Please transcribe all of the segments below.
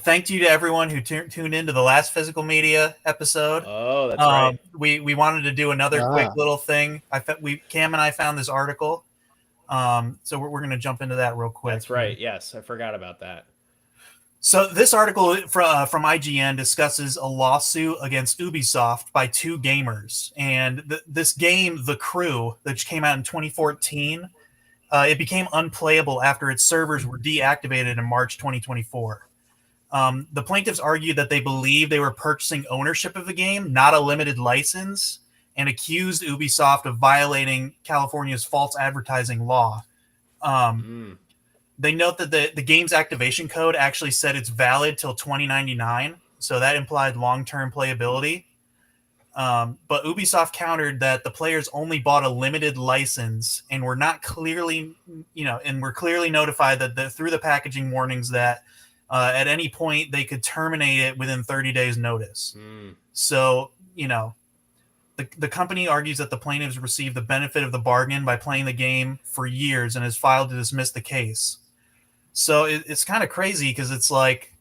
thank you to everyone who tuned into the last physical media episode. Oh, that's right. We wanted to do another quick little thing. Cam and I found this article. So we're going to jump into that real quick. That's right. Yes, I forgot about that. So this article from IGN discusses a lawsuit against Ubisoft by two gamers. And this game, The Crew, that came out in 2014, it became unplayable after its servers were deactivated in March 2024. The plaintiffs argued that they believed they were purchasing ownership of the game, not a limited license, and accused Ubisoft of violating California's false advertising law. They note that the game's activation code actually said it's valid till 2099, so that implied long-term playability. But Ubisoft countered that the players only bought a limited license and were not clearly, were clearly notified that through the packaging warnings that at any point they could terminate it within 30 days notice. So, the company argues that the plaintiffs received the benefit of the bargain by playing the game for years and has filed to dismiss the case. So it's kind of crazy because it's like,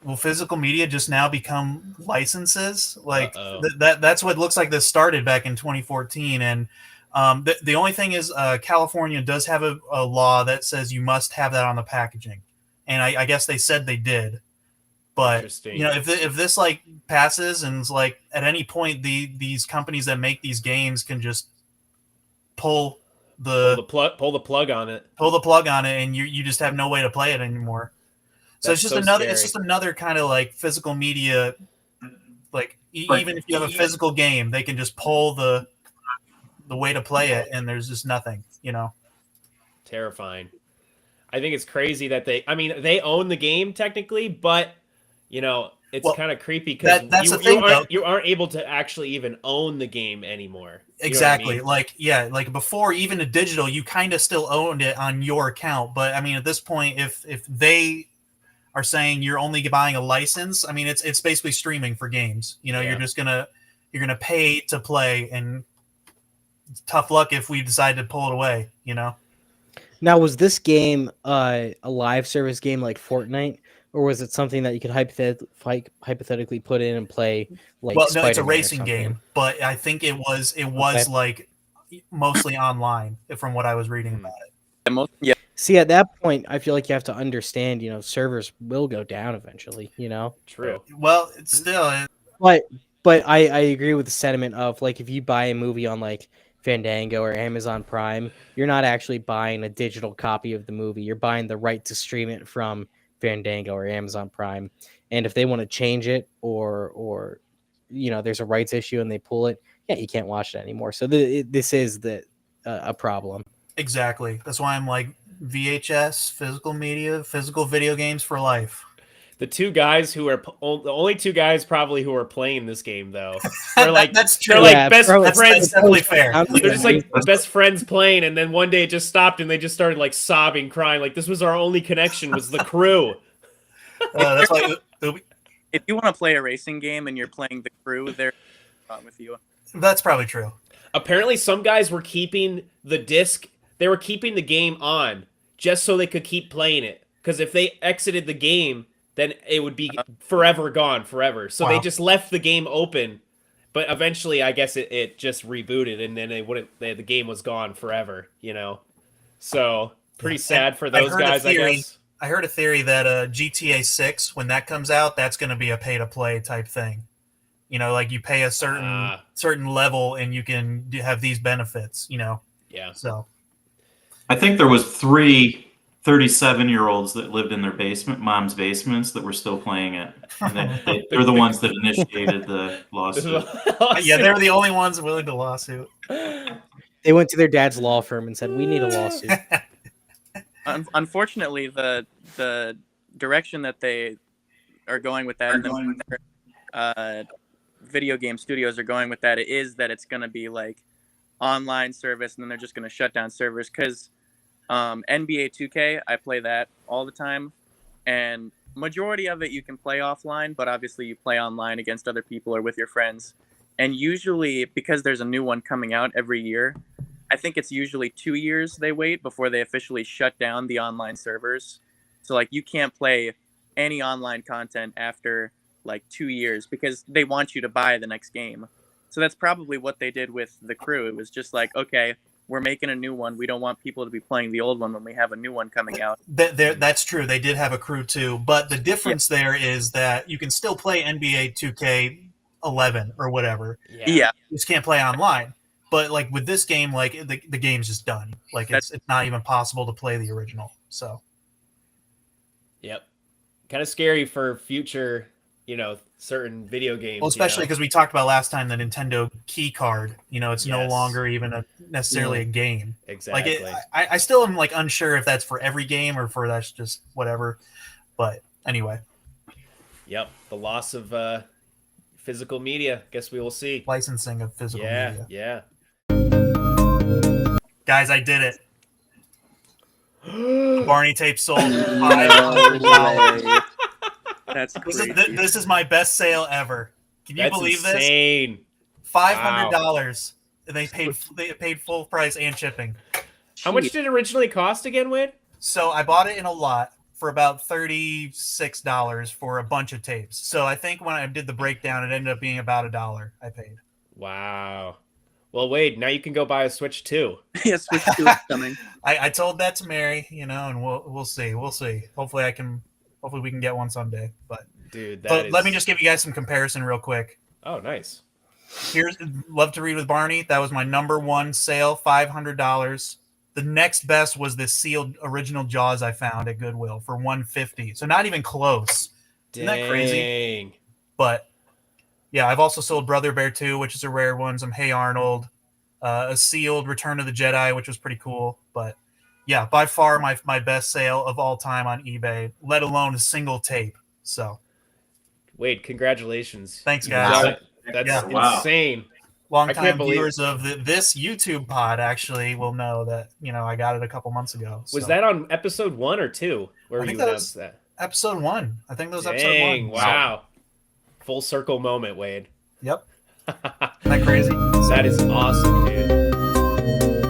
will physical media just now become licenses? Like that's what looks like this started back in 2014. And the only thing is California does have a law that says you must have that on the packaging. And I guess they said they did. But, if this like passes and it's like at any point these companies that make these games can just pull the plug on it, and you just have no way to play it anymore. So it's just another kind of like physical media, like even if you have a physical game, they can just pull the way to play it, and there's just nothing, Terrifying. I think it's crazy that they own the game technically, but it's kind of creepy because you aren't able to actually even own the game anymore. Exactly. Like before, even a digital, you kind of still owned it on your account. But I mean, at this point, if they are saying you're only buying a license, I mean, it's basically streaming for games. You're gonna pay to play, and tough luck if we decide to pull it away. Now, was this game a live service game like Fortnite? Or was it something that you could hypothetically put in and play? Like, well, no, it's a racing game, but I think it was like mostly online, from what I was reading about it. Yeah. See, at that point, I feel like you have to understand, servers will go down eventually. True. Well, it's still. But I agree with the sentiment of like if you buy a movie on like Fandango or Amazon Prime, you're not actually buying a digital copy of the movie. You're buying the right to stream it from Fandango or Amazon Prime, and if they want to change it or there's a rights issue and they pull it, you can't watch it anymore. So this is a problem. Exactly. That's why I'm like VHS, physical media, physical video games for life. The the only two guys probably who are playing this game though, they're like that's true. They're like best friends. That's definitely fair. They're just like best friends playing, and then one day it just stopped, and they just started like sobbing, crying, like this was our only connection was The Crew. That's why. If you want to play a racing game and you're playing The Crew, they're with you. That's probably true. Apparently, some guys were keeping the disc. They were keeping the game on just so they could keep playing it. Because if they exited the game, then it would be forever gone, forever. So they just left the game open, but eventually, I guess it just rebooted, and then the game was gone forever. So pretty sad for those guys, I guess. I heard a theory that GTA 6, when that comes out, that's going to be a pay-to-play type thing. Like you pay a certain level, and you can have these benefits. Yeah. So, I think there was 3 37-year-olds that lived in their mom's basements that were still playing it. And they're the ones that initiated the lawsuit. Yeah, they were the only ones willing to lawsuit. They went to their dad's law firm and said, "We need a lawsuit." Unfortunately, the direction that they are going with that, and video game studios are going with that, is that it's going to be like online service, and then they're just going to shut down servers. Because NBA 2K, I play that all the time, and majority of it you can play offline, but obviously you play online against other people or with your friends. And usually, because there's a new one coming out every year, I think it's usually 2 years they wait before they officially shut down the online servers. So like you can't play any online content after like 2 years because they want you to buy the next game. So that's probably what they did with The Crew. It was just like, okay, we're making a new one. We don't want people to be playing the old one when we have a new one coming out. That's true. They did have a Crew too, but the difference there is that you can still play NBA 2K11 or whatever. Yeah. You just can't play online. But like with this game, like the game's just done. Like it's not even possible to play the original. So. Yep. Kind of scary for future, certain video games. Well, especially because we talked about last time the Nintendo key card. It's no longer even necessarily a game. Exactly. Like I still am like unsure if that's for every game or for that's just whatever. But anyway. Yep. The loss of physical media. Guess we will see. Licensing of physical media. Yeah. Guys, I did it. Barney tape sold $500. That's crazy. This is my best sale ever. Can you believe insane. this? $500. And they paid full price and shipping. How much did it originally cost again, Wade? So I bought it in a lot for about $36 for a bunch of tapes. So I think when I did the breakdown, it ended up being about $1 I paid. Wow. Well, Wade, now you can go buy a Switch 2. Yeah, Switch 2 is coming. I told that to Mary, and we'll see. We'll see. Hopefully we can get one someday. But dude, let me just give you guys some comparison real quick. Oh, nice. Here's Love to Read with Barney. That was my number one sale, $500. The next best was this sealed original Jaws I found at Goodwill for $150. So not even close. Isn't that crazy? But yeah, I've also sold Brother Bear 2, which is a rare one. Some Hey Arnold, a sealed Return of the Jedi, which was pretty cool. But yeah, by far my best sale of all time on eBay, let alone a single tape. So, Wade, congratulations. Thanks, guys. That's insane. Longtime viewers of this YouTube pod actually will know that I got it a couple months ago. Was that on episode 1 or 2 where you announced that? Episode 1. I think that was episode 1. Wow. Full circle moment, Wade. Yep. Isn't that crazy? That is awesome, dude.